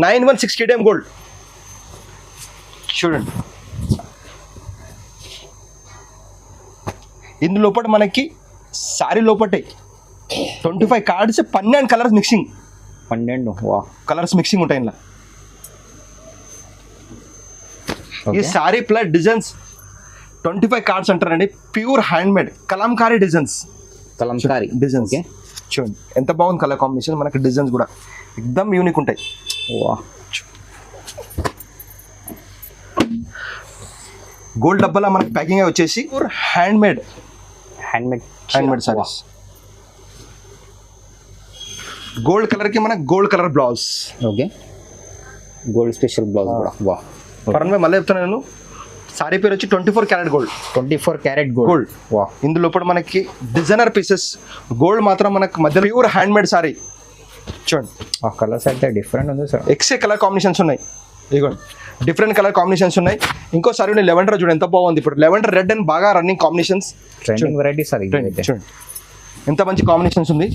916 KDM gold చూడండి. ఇందు లోపల మనకి సారీ లోపటే 25 cards 12 colours mixing. 12 colours mixing ఉంటాయి ఇలా. ఈ సారీ ప్లస్ డిజైన్స్ 25 కార్డ్స్ అంటారండి. Pure handmade Kalamkari designs. Designs చూడండి ఎంత బాగుంది కలర్ కాంబినేషన్. మనకి డిజైన్స్ కూడా ఎక్దమ్ యూనిక్ ఉంటాయి. గోల్డ్ డబ్బాలో మనకి ప్యాకింగ్ వచ్చేసి pure handmade saris. Gold colour కి మనకి gold colour blouse. Okay, gold special blouse కూడా. వా పరంగా మళ్ళీ చెప్తాను నేను. సారీ పేరు వచ్చి 24 క్యారెట్ గోల్డ్. 24 carat gold. వా ఇందులో కూడా మనకి డిజైనర్ పీసెస్. గోల్డ్ మాత్రం మనకి మధ్యలో ప్యూర్ హ్యాండ్మేడ్ సారీ. చూడండి ఆ కలర్స్ అయితే డిఫరెంట్ ఉంది సార్. ఎక్సే కలర్ కాంబినేషన్స్ ఉన్నాయి. ఇదిగోండి డిఫరెంట్ కలర్ కాంబినేషన్స్ ఉన్నాయి. ఇంకో సారీ లెవెండర్ చూడండి ఎంత బాగుంది. ఇప్పుడు లెవెండర్ రెడ్ అండ్ బాగా running combinations. Trending variety sir. చూడండి ఎంత మంచి కాంబినేషన్స్ ఉంది.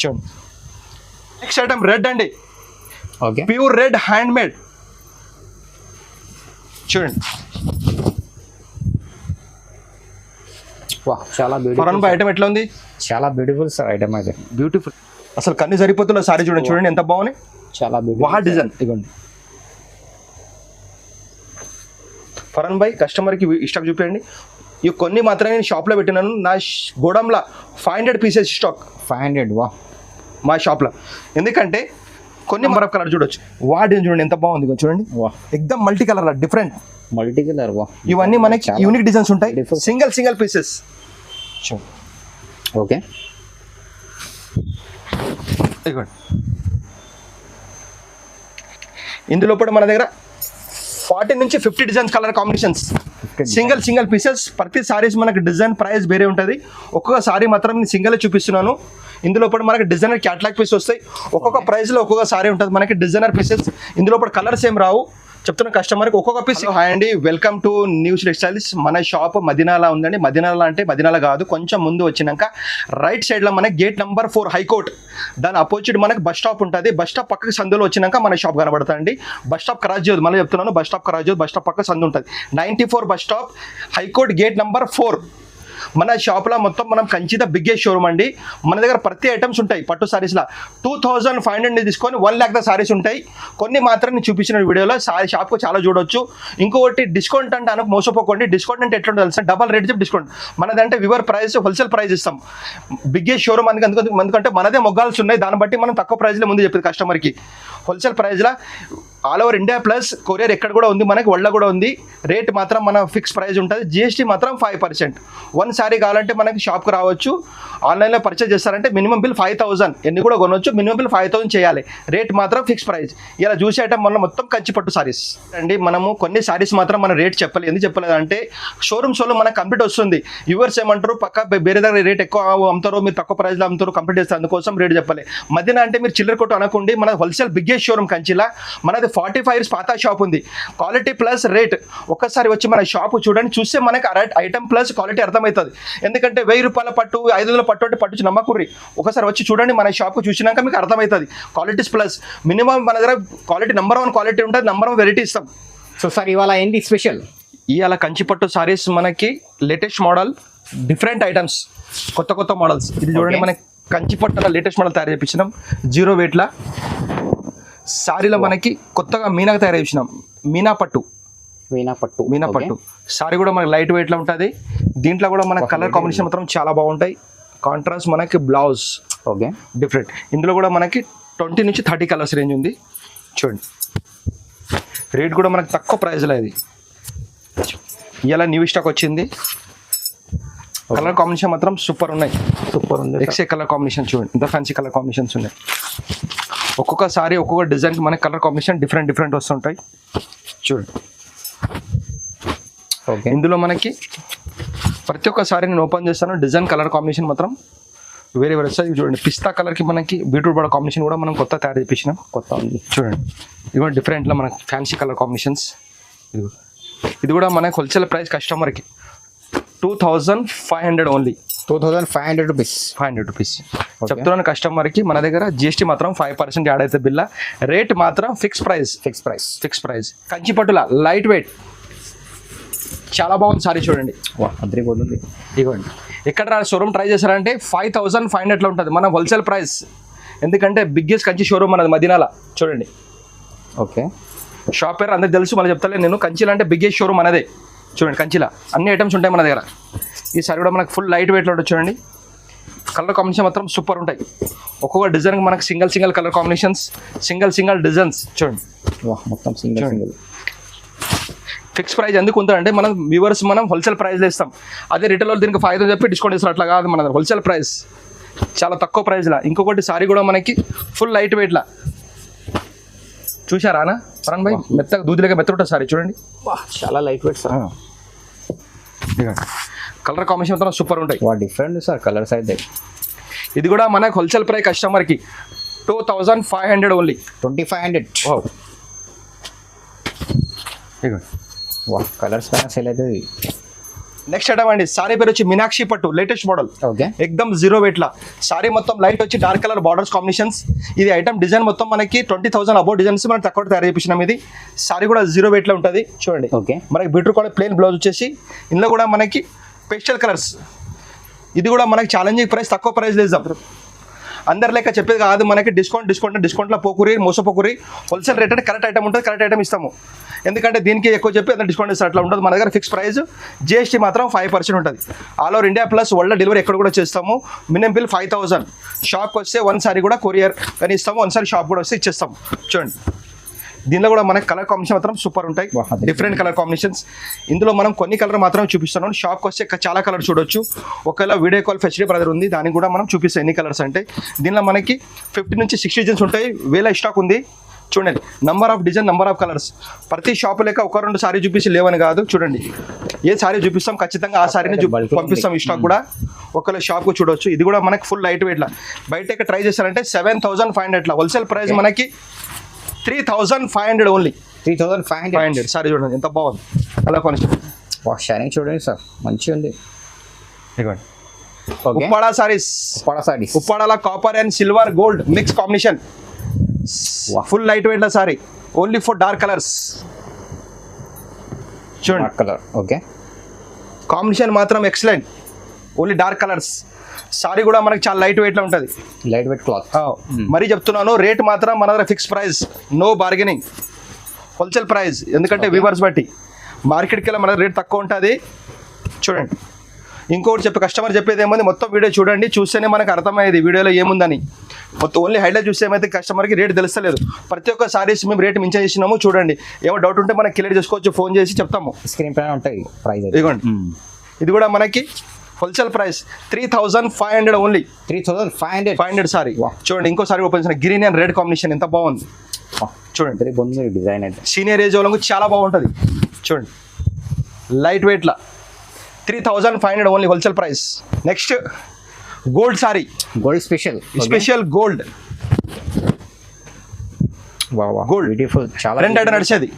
చూడండి నెక్స్ట్ ఐటమ్ రెడ్ అండి. Okay, pure red handmade. చూడండి వా చాలా బ్యూటిఫుల్. ఐటమ్ ఎట్లా ఉంది? చాలా బ్యూటిఫుల్ సార్ ఐటమ్ అయితే. బ్యూటిఫుల్ అసలు కన్ను సరిపోతున్న సారీ చూడండి. చూడండి ఎంత బాగుంది. చాలా వా డిజైన్. ఇదిగోండి ఫరన్ భాయ్ కస్టమర్కి స్టాక్ చూపించండి. ఇవి కొన్ని మాత్రమే నేను షాప్లో పెట్టినాను. నా గోడంలో 500 పీసెస్ స్టాక్. 500 వా మా షాప్లో. ఎందుకంటే కొన్ని నెంబర్ ఆఫ్ కలర్ చూడొచ్చు. వా డిజైన్ చూడండి ఎంత బాగుంది. చూడండి వా ఎక్దమ్ multi colour different. Multi colour వా. ఇవన్నీ మనకి యూనిక్ డిజైన్స్ ఉంటాయి. Single pieces. ఓకే, ఇదిగోండి ఇందులో కూడా మన దగ్గర 40 నుంచి 50 designs colour combinations. Single pieces. ప్రతి సారీస్ మనకి డిజైన్ ప్రైస్ వేరే ఉంటుంది. ఒక్కొక్క సారీ మాత్రం నేను సింగిల్ చూపిస్తున్నాను. ఇందులో కూడా మనకి డిజైనర్ క్యాటలాగ్ పీస్ వస్తాయి. ఒక్కొక్క ప్రైస్లో ఒక్కొక్క సారీ ఉంటుంది మనకి డిజైనర్ పీసెస్. ఇందులో కూడా కలర్స్ ఏం రావు. చెప్తున్న కస్టమర్కి ఒక్కొక్క పీస్. హాయ్ అండి, వెల్కమ్ టు న్యూస్ టెక్స్టైల్స్. మన షాప్ మదీనాలో ఉందండి. మదీనాలో అంటే మదీనాలో కాదు, కొంచెం ముందు వచ్చినాక రైట్ సైడ్లో మనకి గేట్ నెంబర్ 4 హైకోర్ట్. దాని అపోజిట్ మనకి బస్ స్టాప్ ఉంటుంది. బస్ స్టాప్ పక్కకి సందులో వచ్చినాక మన షాప్ కనబడుతుంది. బస్ స్టాప్ క్రాస్ చేయదు. మళ్ళీ చెప్తున్నాను, బస్ స్టాప్ క్రాస్ చేయదు. బస్ స్టాప్ పక్క సందు ఉంటుంది. 94 bus stop, high court, gate number 4. మన షాప్లో మొత్తం మనం కంచిత బిగ్గెస్ట్ షోరూమ్ అండి. మన దగ్గర ప్రతి ఐటమ్స్ ఉంటాయి. పట్టు సారీస్లో 2500 తీసుకొని 1 lakh ద సారీస్ ఉంటాయి. కొన్ని మాత్రం నేను చూపించిన వీడియోలో షాప్కు చాలా చూడొచ్చు. ఇంకొకటి డిస్కౌంట్ అంటే అనకు మోసపోకండి. డిస్కౌంట్ అంటే ఎట్లా తెలుసు? డబల్ రేట్ చెప్పి డిస్కౌంట్. మనదంటే వివర్ ప్రైస్, హోల్సేల్ ప్రైస్ ఇస్తాం. బిగ్గెస్ట్ షోరూమ్ ఎందుకంటే మనదే మొగ్గాల్సి ఉన్నాయి. దాన్ని బట్టి మనం తక్కువ ప్రైస్లో ముందు చెప్పేది కస్టమర్కి. హోల్సేల్ ప్రైస్లో all over India plus courier ఎక్కడ కూడా ఉంది, మనకి వల్ల కూడా ఉంది. రేట్ మాత్రం మన ఫిక్స్ ప్రైస్ ఉంటుంది. జిఎస్టీ మాత్రం 5%. 1 సారీ కావాలంటే మనకి షాప్కి రావచ్చు. ఆన్లైన్లో పర్చేజ్ చేస్తారంటే మినిమం బిల్ 5000. ఎన్ని కూడా కొనవచ్చు. మినిమం బిల్ 5000 చేయాలి. రేట్ మాత్రం ఫిక్స్ ప్రైస్. ఇలా చూసే ఐటమ్ వల్ల మొత్తం కంచి పట్టు సారీస్ అండి. మనము కొన్ని సారీస్ మాత్రం మన రేట్ చెప్పలేదు. ఎందుకు చెప్పలేదు అంటే షోరూమ్స్లో మనకు కంప్లీట్ వస్తుంది. యూవర్స్ ఏమంటారు, పక్క వేరే దగ్గర రేట్ ఎక్కువ అమ్ముతారు, మీరు తక్కువ ప్రైస్లో అమ్ముతారు, కంప్లీట్ చేస్తారు. అందుకోసం రేట్ చెప్పలే. మధ్యన అంటే మీరు చిల్లర కొట్టు అనుకోండి. మన హోల్సేల్ బిగ్గెస్ట్ షోరూమ్ కంచిలా. మనది 45 years పాత షాప్ ఉంది. Quality plus rate. ఒక్కసారి వచ్చి మన షాప్ చూడండి. చూస్తే మనకి ఐటమ్ ప్లస్ క్వాలిటీ అర్థమవుతుంది. ఎందుకంటే 1000 రూపాయల పట్టు, 500 పట్టు అంటే పట్టు నమ్మకూరి. ఒకసారి వచ్చి చూడండి. మన షాప్కు చూసినాక మీకు అర్థమవుతుంది. క్వాలిటీస్ ప్లస్ మినిమం మన దగ్గర క్వాలిటీ నెంబర్ 1 క్వాలిటీ ఉంటుంది. నెంబర్ 1 వెరైటీ ఇస్తాం. సో సార్ ఇవాళ ఏంటి స్పెషల్? ఇవాళ కంచి పట్టు సారీస్ మనకి లేటెస్ట్ మోడల్, డిఫరెంట్ ఐటమ్స్, కొత్త మోడల్స్. ఇది చూడండి మనకి కంచి పట్టు లేటెస్ట్ మోడల్ తయారు చేయించినాం. 0 weight సారీలో మనకి కొత్తగా మీనాగా తయారు చేసినాం. మీనా పట్టు సారీ కూడా మనకి లైట్ వెయిట్లో ఉంటుంది. దీంట్లో కూడా మనకి కలర్ కాంబినేషన్ మాత్రం చాలా బాగుంటాయి. కాంట్రాస్ట్ మనకి బ్లౌజ్. Okay, different. ఇందులో కూడా మనకి 20 నుంచి 30 కలర్స్ రేంజ్ ఉంది. చూడండి రేట్ కూడా మనకి తక్కువ ప్రైస్లో. ఇది ఇలా న్యూ స్టాక్ వచ్చింది. కలర్ కాంబినేషన్ మాత్రం సూపర్ ఉంది. ఎక్సే కలర్ కాంబినేషన్ చూడండి. ఇంత ఫ్యాన్సీ కలర్ కాంబినేషన్స్ ఉన్నాయి. ఒక్కొక్క సారీ ఒక్కొక్క డిజైన్కి మనకి కలర్ కాంబినేషన్ డిఫరెంట్ వస్తుంటాయి. చూడండి ఓకే, ఇందులో మనకి ప్రతి ఒక్క సారీ నేను ఓపెన్ చేస్తాను. డిజైన్ కలర్ కాంబినేషన్ మాత్రం వేరే వస్తాయి. చూడండి పిస్తా కలర్కి మనకి బీట్రూట్ బడ కాంబినేషన్ కూడా మనం కొత్త తయారు చేయించినాం. కొత్త ఉంది చూడండి. ఇవన్నీ డిఫరెంట్లో మనకి ఫ్యాన్సీ కలర్ కాంబినేషన్స్. ఇది కూడా మనకి హోల్సేల్ ప్రైస్ కస్టమర్కి 2500 ఓన్లీ. 2500 రూపీస్. 500 రూపీస్ చెప్తున్నాను కస్టమర్కి. మన దగ్గర జిఎస్టీ మాత్రం 5% యాడ్ అయితే బిల్ల. రేట్ మాత్రం ఫిక్స్ ప్రైస్. కంచి పట్టుల లైట్ వెయిట్ చాలా బాగుంది సారీ చూడండి. అదిరిపోతుంది. ఇదిగోండి ఎక్కడ షోరూమ్ ట్రై చేశారంటే 5500 ఉంటుంది మన హోల్సేల్ ప్రైస్. ఎందుకంటే బిగ్గెస్ట్ కంచి షోరూమ్ మనది మదీనాల. చూడండి ఓకే, షాప్ పేరు అందరికి తెలుసు, మళ్ళీ చెప్తాను నేను. కంచిలో అంటే బిగ్గెస్ట్ షోరూమ్ మనదే. చూడండి కంచిలా అన్ని ఐటమ్స్ ఉంటాయి మన దగ్గర. ఈ సారీ కూడా మనకు ఫుల్ లైట్ వెయిట్లో ఉంటుంది చూడండి. కలర్ కాంబినేషన్ మాత్రం సూపర్ ఉంటాయి. ఒక్కొక్క డిజైన్కి మనకు single colour combinations, single designs చూడండి. మొత్తం సింగిల్. ఫిక్స్ ప్రైస్ ఎందుకు ఉంటుందంటే మనం వ్యూవర్స్ మనం హోల్సేల్ ప్రైస్లో ఇస్తాం. అదే రిటైల్ వాళ్ళు దీనికి 5,000 చెప్పి డిస్కౌంట్ ఇస్తారు. అట్లా కాదు, మన హోల్సేల్ ప్రైస్ చాలా తక్కువ ప్రైస్లా. ఇంకొకటి సారీ కూడా మనకి ఫుల్ లైట్ వెయిట్లా. చూసారా అన్న పరాన్ భాయ్, మెత్తగా దూదిలేక మెత్త ఉంటుంది సారీ చూడండి. చాలా light weight sir. Colour combination మాత్రం సూపర్ ఉంటాయి. డిఫరెంట్ సార్ కలర్స్ అయితే. ఇది కూడా మనకు హోల్సేల్ ప్రైస్ కస్టమర్కి 2500 ఓన్లీ. 2500. కలర్స్ పైన సేల్ అవుతుంది. నెక్స్ట్ ఐటమ్ అండి, సారీ పేరు వచ్చి మీనాక్షి పట్టు లేటెస్ట్ మోడల్. ఓకే, ఎక్దమ్ జీరో వెయిట్లా. సారీ మొత్తం లైట్ వచ్చి డార్క్ కలర్ బార్డర్స్ కాంబినేషన్స్. ఇది ఐటమ్ డిజైన్ మొత్తం మనకి 20,000 అబౌవ్ డిజైన్స్ మనం తక్కువ తయారు చేయించినాం. ఇది సారీ కూడా జీరో వెయిట్లో ఉంటుంది చూడండి. ఓకే, మనకి బీట్రూట్ కూడా ప్లెయిన్ బ్లౌజ్ వచ్చేసి ఇందులో కూడా మనకి పేస్టల్ కలర్స్. ఇది కూడా మనకి ఛాలెంజింగ్ ప్రైస్, తక్కువ ప్రైస్ లేదు. అందరి లెక్క చెప్పేది కాదు మనకి. డిస్కౌంట్లో పోకూరి మోసపోకూరి. హోల్సేల్ రేట్ అంటే కరెక్ట్ ఐటమ్ ఉంటుంది, కరెక్ట్ ఐటమ్ ఇస్తాము. ఎందుకంటే దీనికి ఎక్కువ చెప్పి అతను డిస్కౌంట్ ఇస్తారు, అట్లా ఉంటుంది. మన దగ్గర ఫిక్స్ ప్రైస్, జిఎస్టీ మాత్రం 5% ఉంటుంది. All over India plus world delivery ఎక్కడ కూడా చేస్తాము. Minimum bill 5000. షాప్కి వస్తే 1 సారీ కూడా కొరియర్ కానీ ఇస్తాము, 1 సారీ షాప్ కూడా వస్తే ఇచ్చేస్తాము. చూడండి దీనిలో కూడా మనకి కలర్ కాంబినేషన్ మాత్రం సూపర్ ఉంటాయి. Different colour combinations. ఇందులో మనం కొన్ని కలర్ మాత్రం చూపిస్తున్నాం. షాప్కి వస్తే చాలా కలర్ చూడొచ్చు. ఒకవేళ వీడియో కాల్ ఫెసిలిటీ బ్రదర్ ఉంది, దానికి కూడా మనం చూపిస్తాం ఎన్ని కలర్స్ అంటే. దీనిలో మనకి 50 నుంచి 60 డిజైన్స్ ఉంటాయి. వేల స్టాక్ ఉంది చూడండి. Number of design, number of colours. ప్రతి షాపు లెక్క 1-2 సారీ చూపించి లేవని కాదు. చూడండి ఏ సారీ చూపిస్తాం ఖచ్చితంగా ఆ సారీని పంపిస్తాం. ఈ స్టాక్ కూడా ఒకవేళ షాప్కు చూడవచ్చు. ఇది కూడా మనకి ఫుల్ లైట్ వెయిట్లా. బయట ట్రై చేశారంటే 7500. హోల్సేల్ ప్రైస్ మనకి 3500 ఓన్లీ. 3500 సారీ చూడండి ఎంత బాగుంది. అలా కొనిస్తాం. షైనింగ్ చూడండి సార్, మంచిగా ఉంది. ఇదిగోండి ఉప్పాడా సారీస్. ఉప్పాడాల copper and silver gold mix combination. Full light weight లా sari, only for dark colours. చూడండి కలర్. ఓకే, కాంబినేషన్ మాత్రం excellent. Only dark colours. Sari కూడా మనకి చాలా లైట్ వెయిట్లో ఉంటుంది. Light weight cloth. మరీ చెప్తున్నాను, రేట్ మాత్రం మన దగ్గర fix price, no bargaining. Wholesale price. ఎందుకంటే వ్యూవర్స్ బట్టి మార్కెట్కి వెళ్ళి మన రేట్ తక్కువ ఉంటుంది. చూడండి ఇంకోటి కస్టమర్ చెప్పేది ఏముంది, మొత్తం వీడియో చూడండి, చూస్తేనే మనకు అర్థమయ్యేది వీడియోలో ఏముందని. మొత్తం ఓన్లీ హైలైట్ చూస్తే ఏమైతే కస్టమర్కి రేట్ తెలుస్తలేదు. ప్రతి ఒక్క సారీస్ మేము రేట్ మించి చేసినాము. చూడండి ఏమో డౌట్ ఉంటే మనకి క్లియర్ చేసుకోవచ్చు, ఫోన్ చేసి చెప్తాము. స్క్రీన్ పైన ఉంటాయి ప్రైస్. ఇదిగోండి ఇది కూడా మనకి హోల్సేల్ ప్రైస్ 3500 ఓన్లీ. 3500 సారీ. చూడండి ఇంకో సారీ ఓపెన్ చేసిన గ్రీన్ అండ్ రెడ్ కాంబినేషన్ ఎంత బాగుంది చూడండి. డిజైన్ అయితే సీనియర్ ఏజ్ వాళ్ళకు చాలా బాగుంటుంది. చూడండి లైట్ వెయిట్లా 3500 only wholesale price. Next gold sari, gold special gold. Gold beautiful. చాలా రెండు ఐటమ్ నడిచేది.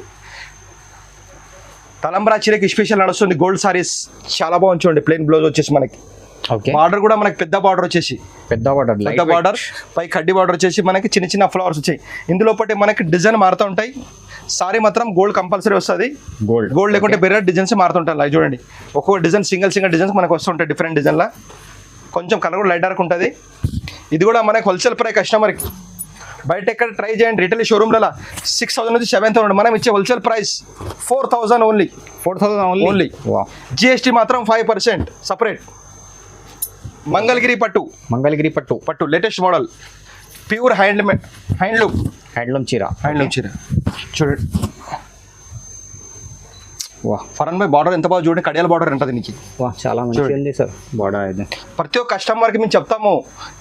తలంబ్రా చీరకి స్పెషల్ నడుస్తుంది గోల్డ్ సారీస్. చాలా బాగుంది చూడండి. ప్లెయిన్ బ్లౌజ్ వచ్చేసి మనకి. బార్డర్ కూడా మనకి పెద్ద బార్డర్ వచ్చేసి, పెద్ద బార్డర్ పై కడ్డీ బార్డర్ వచ్చేసి మనకి చిన్న ఫ్లవర్స్ వచ్చాయి. ఇందులో పట్టి మనకి డిజైన్ మారుతూ ఉంటాయి. సారీ మాత్రం గోల్డ్ కంపల్సరీ వస్తుంది. గోల్డ్ లేకుంటే వేరే డిజైన్స్ మారుతుంటాయి. అలా చూడండి ఒక్కొక్క డిజైన్ సింగిల్ డిజైన్స్ మనకు వస్తుంటాయి డిఫరెంట్ డిజైన్లా. కొంచెం కలర్ కూడా లైట్ డార్క్ ఉంటుంది. ఇది కూడా మనకి హోల్సేల్ ప్రైస్ కస్టమర్కి. బయట ఎక్కడ ట్రై చేయండి రిటైల్ షోరూమ్లలో 6000 నుంచి 7000. మనం ఇచ్చే wholesale price 4000 only. 4000 only. GST మాత్రం 5% సపరేట్. మంగళగిరి పట్టు లేటెస్ట్ మోడల్, ప్యూర్ హ్యాండ్లూమ్ చీర. చూడండి ఫరన్ భాయ్ బార్డర్ ఎంత బాగా చూడండి. కడియాల బార్డర్ ఉంటుంది దీనికి. చాలా మంచిగా ఉంది సార్ బార్డర్ అయితే. ప్రతి ఒక్క కస్టమర్కి మేము చెప్తాము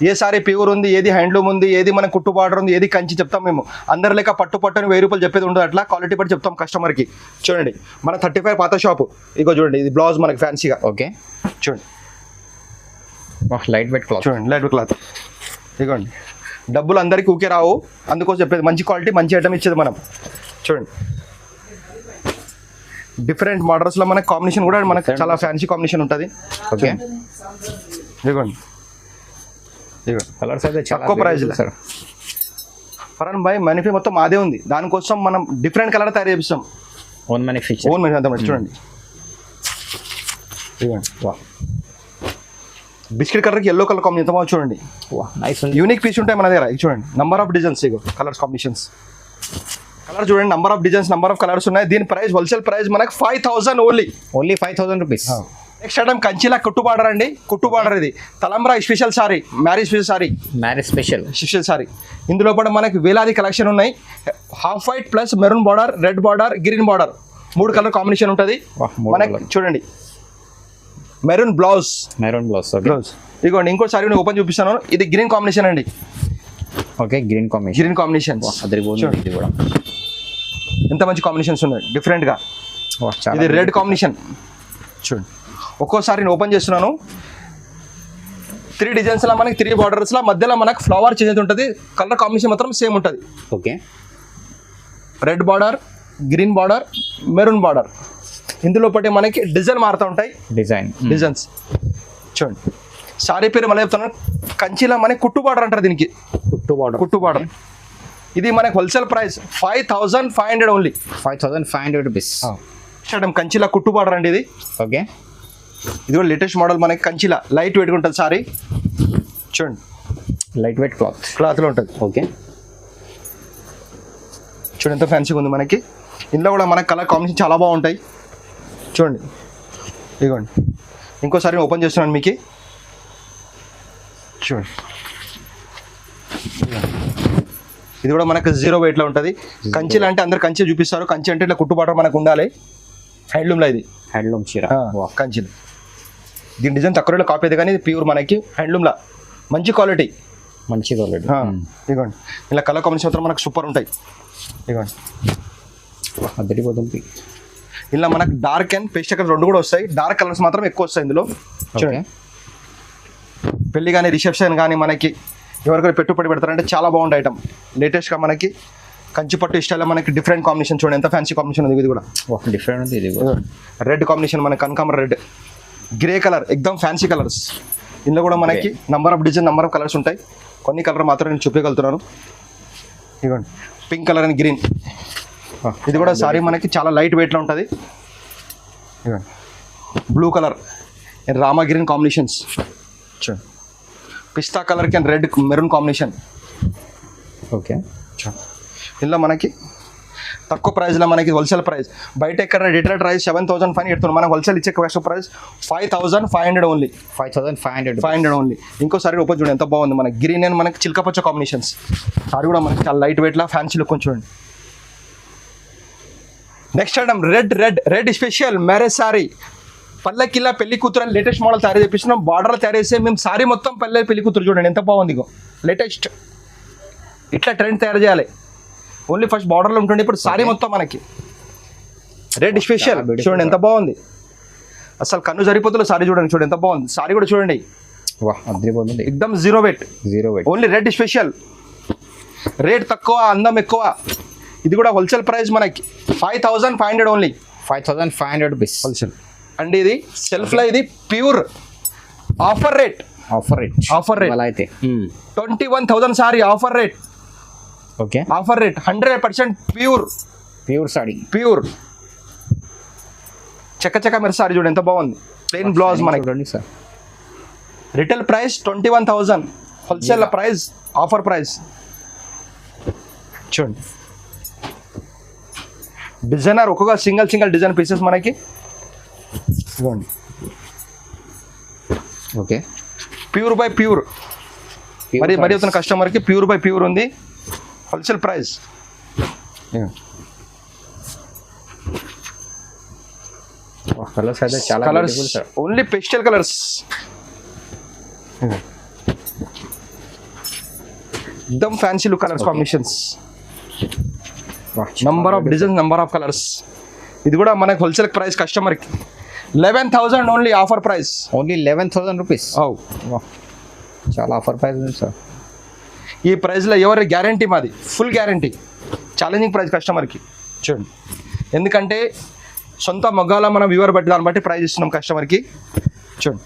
ఏ సారీ ప్యూర్ ఉంది, ఏది హ్యాండ్లూమ్ ఉంది, ఏది మన కుట్టు బార్డర్ ఉంది, ఏది కంచి చెప్తాం మేము. అందరి లెక్క పట్టు అని 1000 రూపాయలు చెప్పేది ఉండదు. అట్లా క్వాలిటీ బట్టి చెప్తాం కస్టమర్కి. చూడండి మన 35 పాత షాపు. ఇగో చూడండి ఇది బ్లౌజ్ మనకి ఫ్యాన్సీగా. ఓకే చూడండి లైట్ వెయిట్ క్లాత్. చూడండి లైట్ వెయిట్ క్లాత్. ఇదిగోండి డబ్బులు అందరికీ ఊకే రావు, అందుకోసం చెప్పేది మంచి క్వాలిటీ మంచి ఐటమ్ ఇచ్చేది మనం. చూడండి డిఫరెంట్ మోడల్స్లో మనకి కాంబినేషన్ కూడా మనకి చాలా ఫ్యాన్సీ కాంబినేషన్ ఉంటుంది. ఓకే ఇదిగోండి ఇదిగోండి కలర్స్ అయితే చాలా తక్కువ price లో. సార్. ఫరన్ భాయ్ మనకి మొత్తం అదే ఉంది, దానికోసం మనం డిఫరెంట్ కలర్ తయారు చేపిస్తాం. Own manufacture. ఓన్ అంతా చూడండి ఇదిగోండి వా బిస్కెట్ కలర్కి ఎల్లో కలర్ కాంబినేషన్ ఎంత బాగుంది చూడండి. వా నైస్ ఉంది. యూనిక్ పీస్ ఉంటాయి మన దగ్గర. ఇది చూడండి నంబర్ ఆఫ్ డిజైన్స్, ఇగో కలర్స్ కాంబినేషన్స్. కలర్ చూడండి, number of designs, number of colours ఉన్నాయి. దీని ప్రైస్ హోల్సేల్ ప్రైస్ మనకు 5,000 only. Only 5,000 rupees. Next item కంచిలా కుట్టు బార్డర్ అండి. కుట్టు బార్డర్ ఇది తలంబ్రా special sari, marriage special sari, marriage special. Special sari. ఇందులో కూడా మనకి వేలాది కలెక్షన్ ఉన్నాయి. Half white plus maroon border, red border, green border, 3 colour combination ఉంటుంది మనకి. చూడండి maroon blouse, maroon blouse. Blouse ఇదిగోండి. ఇంకో సారీ నేను ఓపెన్ చూపిస్తాను. ఇది గ్రీన్ కాంబినేషన్ అండి. Okay green combination. Green combination అదిరిపోతుంది ఇది కూడా. ఎంత మంచి కాంబినేషన్స్ ఉన్నాయి డిఫరెంట్గా. వా చాలా. ఇది రెడ్ కాంబినేషన్ చూడండి. ఒక్కోసారి నేను ఓపెన్ చేస్తున్నాను. 3 డిజైన్స్లో మనకి 3 బార్డర్స్లో మధ్యలో మనకు ఫ్లవర్ చేంజ్ ఉంటుంది. కలర్ కాంబినేషన్ మాత్రం సేమ్ ఉంటుంది. Okay red border, green border, maroon border. ఇందులో పట్టి మనకి డిజైన్ మారుతూ ఉంటాయి. డిజైన్స్ చూడండి. సారీ పేరు మళ్ళీ చెప్తున్నాను, కంచిలా మనకి కుట్టు బార్డర్ అంటారు దీనికి. కుట్టు బార్డర్. ఇది మనకి హోల్సేల్ ప్రైస్ 5,500 ఓన్లీ. 5,500 రూపీస్. కంచిలా కుట్టు బార్డర్ అండి ఇది. ఓకే ఇది కూడా లేటెస్ట్ మోడల్ మనకి కంచిలా లైట్ వెయిట్గా ఉంటుంది సారీ. చూడండి లైట్ వెయిట్ క్లాత్లో ఉంటుంది. ఓకే చూడండి ఎంత ఫ్యాన్సీగా ఉంది మనకి. ఇందులో కూడా మనకి కలర్ కాంబినేషన్ చాలా బాగుంటాయి. చూడండి ఇదిగోండి. ఇంకోసారి నేను ఓపెన్ చేస్తున్నాను మీకు. చూడండి ఇది కూడా మనకు 0 వెయిట్లో ఉంటుంది. కంచిలా అంటే అందరు కంచి చూపిస్తారు. కంచి అంటే ఇట్లా కుట్టుబాటు మనకు ఉండాలి. హ్యాండ్లూమ్లో ఇది హ్యాండ్లూమ్ చీర. కంచిలో దీని డిజైన్ తక్కువ రేట్లో కాపీ అయితే కానీ ఇది ప్యూర్ మనకి హ్యాండ్లూమ్లా మంచి క్వాలిటీ. ఇదిగోండి ఇలా కలర్ కాంబినేషన్ మాత్రం మనకు సూపర్ ఉంటాయి. ఇదిగోండి అదిరిపోతుంది. ఇలా మనకు డార్క్ అండ్ పేస్టల్ కలర్ 2 కూడా వస్తాయి. డార్క్ కలర్స్ మాత్రం ఎక్కువ వస్తాయి ఇందులో. చూడండి పెళ్లి కానీ రిసెప్షన్ కానీ మనకి ఎవరికైనా పెట్టుబడి పెడతారంటే చాలా బాగుంది ఐటమ్. లేటెస్ట్గా మనకి కంచిపట్టు స్టైల్లో మనకి డిఫరెంట్ కాంబినేషన్. చూడండి ఎంత ఫ్యాన్సీ కాంబినేషన్ ఉంది. ఇది కూడా డిఫరెంట్ ఉంది. ఇది కూడా రెడ్ కాంబినేషన్ మనకి కనకాంబర రెడ్, గ్రే కలర్, ఎక్దమ్ ఫ్యాన్సీ కలర్స్. ఇందులో కూడా మనకి number of design, number of colours ఉంటాయి. కొన్ని కలర్ మాత్రం నేను చూపించగలుగుతున్నాను. ఇదిగోండి పింక్ కలర్ అండ్ గ్రీన్. ఇది కూడా సారీ మనకి చాలా లైట్ వెయిట్లో ఉంటుంది. ఇదిగోండి blue colour and Rama green combinations. చూడండి పిస్తా కలర్కి and red maroon combination. Okay ఇందులో మనకి తక్కువ ప్రైస్లో మనకి హోల్సేల్ ప్రైస్. బయట ఎక్కడ రిటైల్ ప్రైస్ 7,500 ఎడుతున్నాం. మనకు హోల్సేల్ ఇచ్చే కస్టమర్ ప్రైస్ 5,500 ఓన్లీ. 5,500 ఓన్లీ. ఇంకోసారి ఓపెన్ చూడండి ఎంత బాగుంది. మనకి గ్రీన్ అండ్ మనకి చిల్కపచ్చ కాంబినేషన్స్. సారీ కూడా మనకి చాలా లైట్ వెయిట్లో ఫ్యాన్సీ లుక్ చూడండి. Next item red special marriage sari. పల్లకిలా పెళ్లి కూతురు అని లేటెస్ట్ మోడల్ తయారు చేపిస్తున్నాం. బార్డర్లో తయారు చేస్తే మేము సారీ మొత్తం పెళ్లి కూతురు చూడండి ఎంత బాగుంది. ఇగో లేటెస్ట్ ఇట్లా ట్రెండ్ తయారు చేయాలి. ఓన్లీ ఫస్ట్ బార్డర్లో ఉంటుంది, ఇప్పుడు సారీ మొత్తం మనకి రెడ్ స్పెషల్. చూడండి ఎంత బాగుంది. అసలు కన్ను సరిపోతుంది సారీ చూడండి. చూడండి ఎంత బాగుంది సారీ కూడా చూడండి. ఎక్దమ్ 0 weight. Only red special. Rate తక్కువ, అందం ఎక్కువ. ఇది కూడా హోల్సేల్ ప్రైస్ మనకి 5,500 ఓన్లీ. 5,500 రూపీస్ హోల్సేల్ అండి. ఇది సెల్ఫ్లో ఇది ప్యూర్ ఆఫర్ రేట్. అలా అయితే 21,000 sari offer rate. Okay offer rate 100% pure sari. Pure చక్క మీరు సారీ చూడండి ఎంత బాగుంది. ప్లెయిన్ బ్లౌజ్ మనకి. Sir retail price 21,000, wholesale price offer price. చూడండి డిజైనర్ ఒక్కొక్క సింగిల్ డిజైన్ పీసెస్ మనకి. ఇదిగోండి ఓకే ప్యూర్ బై ప్యూర్. మరి అవుతున్న కస్టమర్కి ప్యూర్ బై ప్యూర్ ఉంది. Wholesale price. కలర్స్ అయితే చాలా కలర్స్ ఓన్లీ పేస్టల్ కలర్స్. ఎక్దమ్ fancy look colours combinations. Number of designs, number of colours. ఇది కూడా మనకి హోల్సేల్ ప్రైస్ కస్టమర్కి 11,000 only offer price. Only 11,000 rupees. చాలా ఆఫర్ ప్రైస్ ఉంది సార్. ఈ ప్రైస్లో ఎవరి గ్యారంటీ మాది ఫుల్ గ్యారంటీ. ఛాలెంజింగ్ ప్రైస్ కస్టమర్కి. చూడండి ఎందుకంటే సొంత మొగ్గాల మనం వ్యూవర్ బట్టి దాన్ని బట్టి ప్రైస్ ఇస్తున్నాం కస్టమర్కి. చూడండి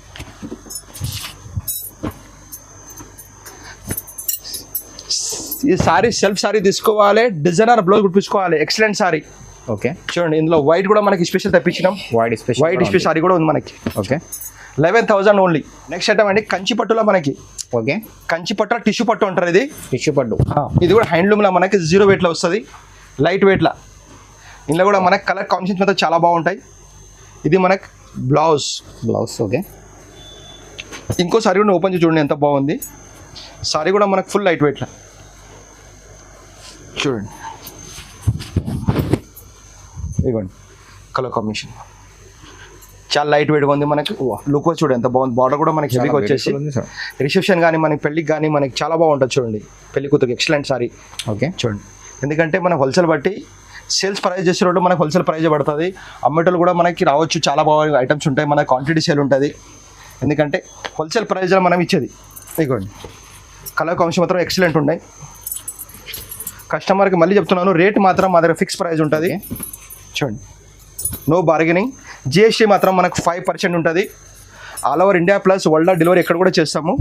ఈ సారీ సెల్ఫ్ సారీ తీసుకోవాలి, డిజైనర్ బ్లౌజ్ కుట్టించుకోవాలి. ఎక్సలెంట్ సారీ. ఓకే చూడండి ఇందులో వైట్ కూడా మనకి స్పెషల్ తెప్పించినాం. వైట్ స్పెషల్ సారీ కూడా ఉంది మనకి. Okay 11,000 only. నెక్స్ట్ ఐటమ్ అండి కంచి పట్టులో మనకి. ఓకే కంచి పట్టు టిష్యూ పట్టు అంటారు ఇది. టిష్యూ పట్టు. ఇది కూడా హ్యాండ్లూమ్లో మనకి 0 వెయిట్లో వస్తుంది, లైట్ వెయిట్లో. ఇందులో కూడా మనకి కలర్ కాంబినేషన్స్ అయితే చాలా బాగుంటాయి. ఇది మనకి బ్లౌజ్. ఓకే ఇంకో సారీ కూడా ఓపెన్ చేసి చూడండి ఎంత బాగుంది. సారీ కూడా మనకు ఫుల్ లైట్ వెయిట్లో చూడండి. ఇదిగోండి కలర్ కాంబినేషన్ చాలా లైట్ వెయిట్గా ఉంది. మనకి లుక్ చూడండి ఎంత బాగుంది. బార్డర్ కూడా మనకి హెవీగా వచ్చేసి రిసెప్షన్ కానీ మనకి పెళ్ళికి కానీ మనకి చాలా బాగుంటుంది చూడండి. పెళ్లి కూతురికి ఎక్సలెంట్ సారీ. ఓకే చూడండి ఎందుకంటే మన హోల్సేల్ బట్టి సేల్స్ ప్రైస్ చేసేటప్పుడు మనకు హోల్సేల్ ప్రైజ్ పడుతుంది. అమ్మేటోళ్ళు కూడా మనకి రావచ్చు, చాలా బాగా ఐటమ్స్ ఉంటాయి, మన క్వాంటిటీ సేల్ ఉంటుంది. ఎందుకంటే హోల్సేల్ ప్రైజ్లో మనం ఇచ్చేది. ఇదిగోండి కలర్ కాంబినేషన్ మాత్రం ఎక్సలెంట్ ఉన్నాయి. కస్టమర్కి మళ్ళీ చెప్తున్నాను, రేట్ మాత్రం మా దగ్గర ఫిక్స్ ప్రైస్ ఉంటుంది. చూడండి నో బార్గెనింగ్. జిఎస్టీ మాత్రం మనకు 5% ఉంటుంది. All over India plus world delivery ఎక్కడ కూడా చేస్తాము.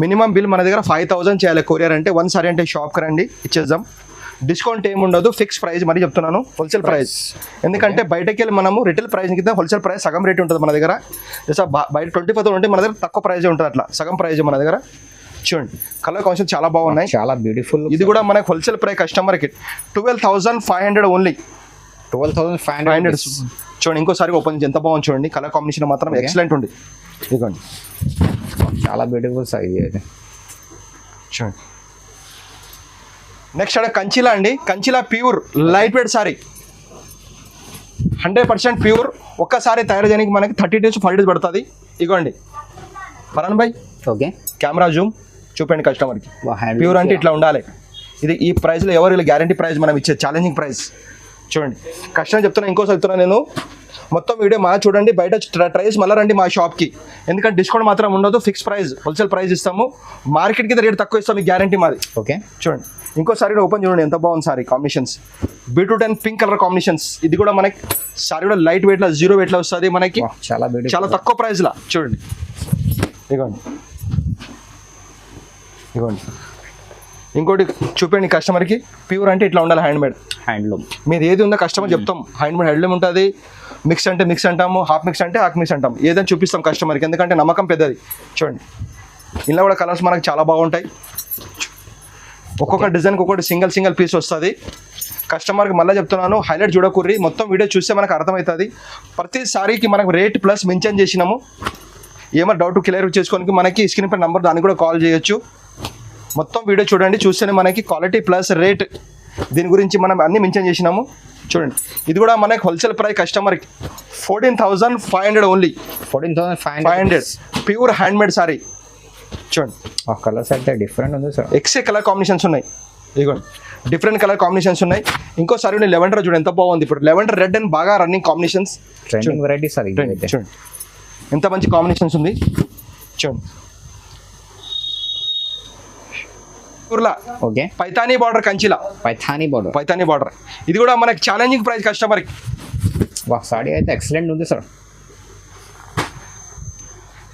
మినిమం బిల్ మన దగ్గర 5,000 చేయాలి కొరియర్ అంటే. 1 సారీ అంటే షాప్కి రండి ఇచ్చేద్దాం. డిస్కౌంట్ ఏమి ఉండదు, ఫిక్స్ ప్రైస్ మరీ చెప్తున్నాను, హోల్సేల్ ప్రైస్. ఎందుకంటే బయటకి వెళ్ళి మనము రిటైల్ ప్రైస్ కింద హోల్సేల్ ప్రైస్ సగం రేట్ ఉంటుంది మన దగ్గర. బయట 25,000 ఉంటే మన దగ్గర తక్కువ ప్రైజే ఉంటుంది, అట్లా సగం ప్రైజ్ మన దగ్గర. చూడండి కలర్ కాంబినేషన్ చాలా బాగున్నాయి, చాలా బ్యూటిఫుల్. ఇది కూడా మనకు హోల్సేల్ ప్రైస్ కస్టమర్కి 12,500 ఓన్లీ. 12,500. చూడండి ఇంకోసారి ఓపెన్ చేసి ఎంత బాగుంది చూడండి. కలర్ కాంబినేషన్ మాత్రం ఎక్సలెంట్ ఉంది. ఇదిగోండి చాలా బ్యూటిఫుల్ సారీ ఇది. చూడండి నెక్స్ట్ అంటే కంచిలా అండి. కంచిలా pure light weight sari, 100% pure. ఒక్కసారి తయారు చేయడానికి మనకి 30 to 40 days పడుతుంది. ఇగోండి పరాన్ భాయ్ ఓకే కెమెరా జూమ్ చూపండి కస్టమర్కి. ప్యూర్ అంటే ఇట్లా ఉండాలి. ఇది ఈ ప్రైస్లో ఎవరు గ్యారంటీ ప్రైస్ మనం ఇచ్చే ఛాలెంజింగ్ ప్రైస్. చూడండి కస్టమర్ చెప్తున్నా, ఇంకోసారి చెప్తున్నా నేను, మొత్తం వీడియో మా చూడండి, బయట ట్రైస్ మళ్ళీ రండి మా షాప్కి. ఎందుకంటే డిస్కౌంట్ మాత్రం ఉండదు, ఫిక్స్ ప్రైస్ హోల్సేల్ ప్రైస్ ఇస్తాము. మార్కెట్ కింద రేట్ తక్కువ ఇస్తాం, మీకు గ్యారంటీ మాది. ఓకే చూడండి ఇంకోసారి ఓపెన్ చూడండి ఎంత బాగుంది sorry combinations. Beetroot and pink colour combinations. ఇది కూడా మనకి సారీ కూడా లైట్ వెయిట్లో 0 వెయిట్లో వస్తుంది మనకి, చాలా తక్కువ ప్రైస్లో. చూడండి ఇదిగోండి ఇదిగోండి. ఇంకోటి చూపండి కస్టమర్కి, ప్యూర్ అంటే ఇట్లా ఉండాలి. హ్యాండ్లూమ్ మీది ఏది ఉందో కస్టమర్ చెప్తాం. హ్యాండ్లూమ్ ఉంటుంది. మిక్స్ అంటే మిక్స్ అంటాము, హాఫ్ మిక్స్ అంటే హాఫ్ మిక్స్ అంటాం. ఏదైనా చూపిస్తాం కస్టమర్కి, ఎందుకంటే నమ్మకం పెద్దది. చూడండి ఇలా కూడా కలర్స్ మనకు చాలా బాగుంటాయి. ఒక్కొక్క డిజైన్కి ఒక్కొక్కటి సింగిల్ పీస్ వస్తుంది. కస్టమర్కి మళ్ళీ చెప్తున్నాను, హైలైట్ చూడకూర్రి, మొత్తం వీడియో చూస్తే మనకు అర్థమవుతుంది. ప్రతి సారీకి మనకు రేట్ ప్లస్ మెన్షన్ చేసినాము. ఏమైనా డౌట్ క్లియర్ చేసుకోనికి మనకి స్క్రీన్ పై నెంబర్, దానికి కూడా కాల్ చేయొచ్చు. మొత్తం వీడియో చూడండి, చూస్తేనే మనకి క్వాలిటీ ప్లస్ రేట్ దీని గురించి మనం అన్ని మెన్షన్ చేసినాము. చూడండి ఇది కూడా మనకి హోల్సేల్ ప్రైస్ కస్టమర్కి 14,500 ఓన్లీ. 14,500 pure handmade sorry. చూడండి కలర్స్ అయితే డిఫరెంట్ ఉంది సార్. ఎక్సే కలర్ కాంబినేషన్స్ ఉన్నాయి. ఇదిగోండి డిఫరెంట్ కలర్ కాంబినేషన్స్ ఉన్నాయి. ఇంకోసారి లెవెండర్ చూడండి ఎంత బాగుంది. ఇప్పుడు లెవెండర్ రెడ్ అండ్ బాగా రన్నింగ్ కాంబినేషన్స్. వెరైటీ సార్ చూడండి ఎంత మంచి కాంబినేషన్స్ ఉంది. చూడండి ఓకే పైతానీ బార్డర్ కంచిలా, పైతానీ బార్డర్. ఇది కూడా మనకి ఛాలెంజింగ్ ప్రైస్ కస్టమర్కి. సారీ అయితే ఎక్సలెంట్ ఉంది సార్.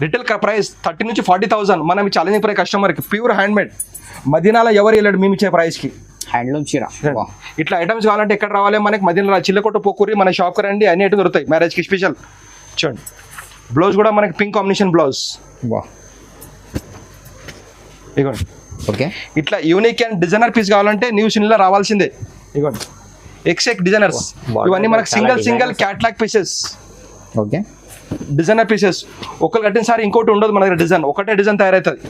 రిటైల్ ప్రైస్ 30 నుంచి 40,000. మనం ఛాలెంజింగ్ ప్రైస్ కస్టమర్కి. Pure handmade. మదీనాలో ఎవరు వెళ్ళాడు మేము ఇచ్చే ప్రైస్కి. హ్యాండ్లూమ్ చీర. ఇట్లా ఐటమ్స్ కావాలంటే ఎక్కడ రావాలి మనకి? మదీనాలో చిల్లకొట్టు పోకూరి మన షాప్కి రండి, అన్ని ఐటమ్స్ దొరుకుతాయి మ్యారేజ్కి స్పెషల్. చూడండి బ్లౌజ్ కూడా మనకి పింక్ కాంబినేషన్ బ్లౌజ్. ఇగోండి ఓకే ఇట్లా యూనిక్ అండ్ డిజైనర్ పీస్ కావాలంటే న్యూ సినిలో రావాల్సిందే. ఇగోండి ఎక్సెక్ డిజైనర్స్. ఇవన్నీ మనకి single catalogue pieces. Okay designer pieces. ఒకరు కట్టిన సారి ఇంకోటి ఉండదు మన దగ్గర. డిజైన్ ఒకటే డిజైన్ తయారవుతుంది.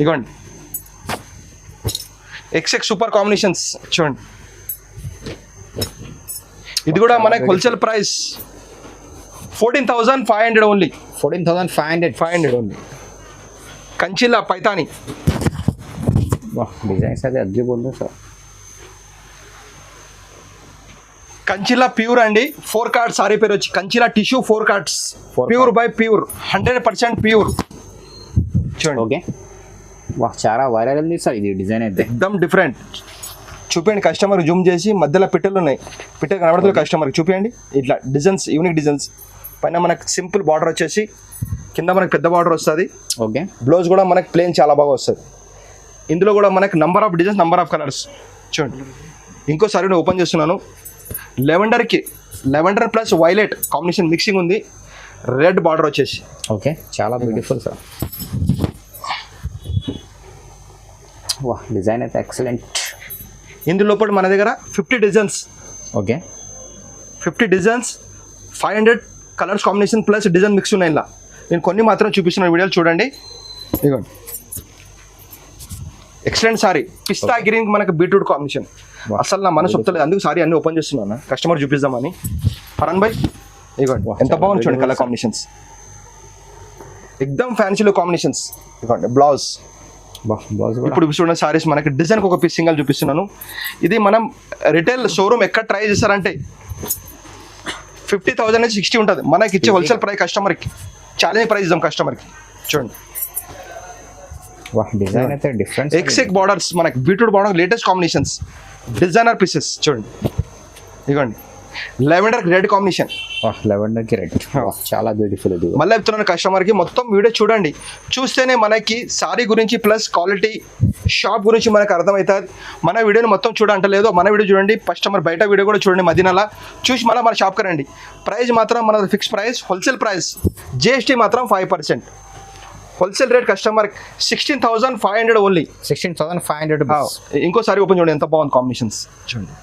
ఇగోండి ఎక్సెక్ సూపర్ కాంబినేషన్స్. చూడండి ఇది కూడా మనకి హోల్సేల్ ప్రైస్ 14,500 ఓన్లీ. 14,500 ఓన్లీ. కంచిలా పైతాని. డిజైన్స్ అయితే అద్భుతంగా సార్. కంచిలా ప్యూర్ అండి. 4 కార్డ్స్ సారీ పేరు వచ్చి కంచిలా tissue 4 cards. Pure by pure, 100% pure. చూడండి ఓకే చాలా వైరల్ ఉంది సార్ ఇది డిజైన్ అయితే. ఎక్దమ్ డిఫరెంట్. చూపించండి కస్టమర్ జూమ్ చేసి. మధ్యలో పిట్టలు ఉన్నాయి, పిట్టలు కనబడుతుంది కస్టమర్కి. చూపించండి ఇట్లా డిజైన్స్, యూనిక్ డిజైన్స్. పైన మనకు సింపుల్ బార్డర్ వచ్చేసి, కింద మనకు పెద్ద బార్డర్ వస్తుంది. ఓకే బ్లౌజ్ కూడా మనకి ప్లేన్ చాలా బాగా వస్తుంది. ఇందులో కూడా మనకి number of designs, number of colours. చూడండి ఇంకోసారి నేను ఓపెన్ చేస్తున్నాను. Lavender plus violet combination mixing ఉంది. రెడ్ బార్డర్ వచ్చేసి. ఓకే, చాలా బ్యూటిఫుల్ సార్. వా, డిజైన్ అయితే ఎక్సలెంట్. ఇందులో లోపల మన దగ్గర 50 designs. Okay, 50 designs, 500 colours combination plus design mix ఉన్నాయి. ఇలా నేను కొన్ని మాత్రం చూపిస్తున్న వీడియోలు చూడండి. ఇదిగోండి ఎక్సలెంట్ సారీ. పిస్తా గ్రీన్ మనకు బీట్రూట్ కాంబినేషన్. అసలు నా మనసు ఒప్పుతలేదు, అందుకు సారీ అన్ని ఓపెన్ చేస్తున్నాను కస్టమర్ చూపిద్దామని. ఫరన్ భాయ్ ఇదిగోండి ఎంత బాగుంది చూడండి కలర్ కాంబినేషన్స్. ఎక్దమ్ ఫ్యాన్సీలో కాంబినేషన్స్. ఇదిగోండి బ్లౌజ్. ఇప్పుడు చూడండి సారీస్ మనకి డిజైన్కి ఒక పీస్ సింగల్ చూపిస్తున్నాను. ఇది మనం రిటైల్ షోరూమ్ ఎక్కడ ట్రై చేశారంటే 50,000 నుంచి 60 ఉంటుంది. మనకి ఇచ్చే హోల్సేల్ ప్రైస్ కస్టమర్కి ఛాలెంజ్ ప్రైస్ ఇద్దాం కస్టమర్కి. చూడండి డిజైన్ అయితే డిఫరెంట్. ఎక్సెక్ బార్డర్స్ మనకి beetroot border latest combinations, designer pieces. చూడండి ఇదిగోండి లెవెండర్ రెడ్ కాంబినేషన్. లెవెండర్కి రెడ్ చాలా బ్యూటిఫుల్. ఇది మళ్ళీ చెప్తున్నాను కస్టమర్కి మొత్తం వీడియో చూడండి, చూస్తేనే మనకి సారీ గురించి ప్లస్ క్వాలిటీ షాప్ గురించి మనకు అర్థమవుతుంది. మన వీడియోని మొత్తం చూడంటలేదు, మన వీడియో చూడండి, కస్టమర్ బయట వీడియో కూడా చూడండి మదీనాలో, చూసి మళ్ళీ మన షాప్కి రండి. ప్రైస్ మాత్రం మన fix price, wholesale price, GST మాత్రం 5%. Wholesale rate customer 16,500 only. 16,500. ఇంకోసారి ఓపెన్ చూడండి ఎంత బాగుంది కాంబినేషన్స్. చూడండి